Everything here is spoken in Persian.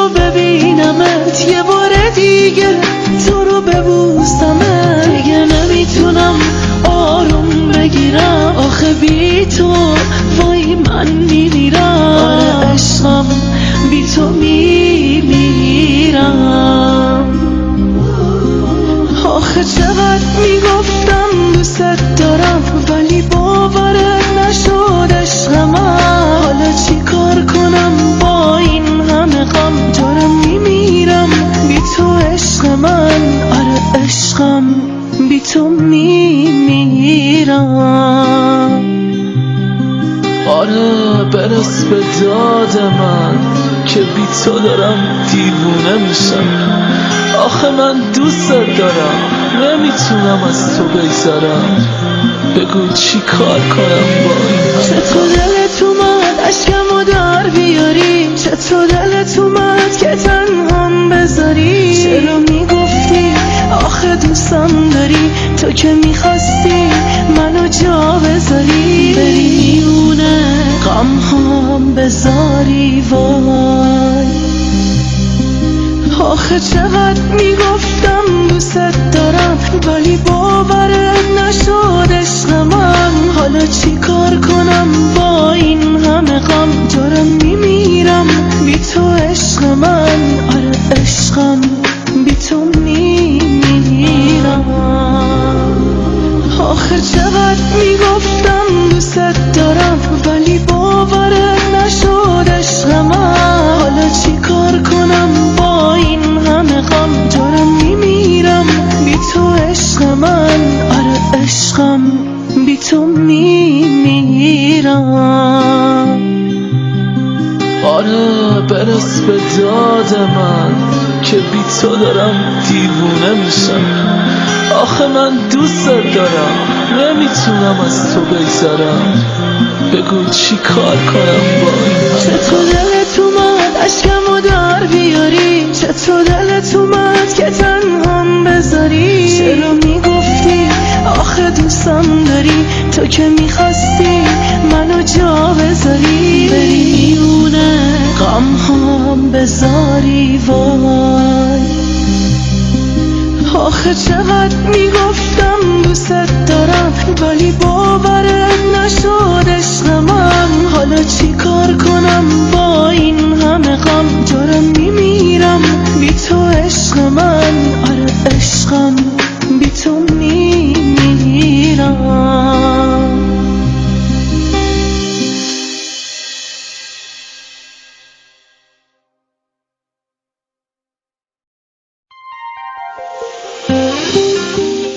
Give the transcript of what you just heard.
ببینمت یه بار دیگه، تو رو ببوسمت، دیگه نمیتونم آروم بگیرم. آخه بی تو وای من میمیرم. آره عشقم بی تو میمیرم. آخه چقدر میگفتم دوست دارم ولی باورت نشد عشق من. حالا چی کار کنم با این همه غم؟ دارم میمیرم بی تو عشق من. آره عشقم بی تو میمیرم. آره برس به داد من که بی تو دارم دیوونه میشم. آخه من دوست دارم نمیتونم از تو بگذرم. بگو چی کار کنم با این؟ چطور دلت اومد اشکمو در بیاری؟ چطور دلت اومد که تنهام بذاری؟ چرا میگفتی آخه دوستم داری؟ تو که میخواستی منو جا بذاری، بری میونه غم هم بذاری. وای آخه چقدر میگفتم دوست دارم ولی باورت نشد عشق من. حالا چی کار کنم با این همه غم؟ دارم میمیرم بی تو عشق من. آره عشقم بی تو میمیرم. آخه چقدر میگفتم دوست دارم ولی باورت نشد عشق من. حالا چی کار کنم با این همه غم؟ دارم میمیرم بی تو عشق من. آره عشقم بی تو میمیرم. آره برس به داد من که بی تو دارم دیوونه میشم. آخه من دوست دارم نمیتونم از تو بگذرم. بگو چی کار کنم با این؟ چطور دلت اومد اشکمو در بیاری؟ چطور دلت اومد که تنهام بذاری؟ چرا میگفتی آخه دوستم داری؟ تو که میخواستی منو جا بذاری، بری میونه غم هم بذاری. وای آخه چقدر میگفتم دوست دارم ولی باورت نشد عشق من. حالا چی کار کنم با این همه غم؟ دارم میمیرم بی تو عشق من. آره عشق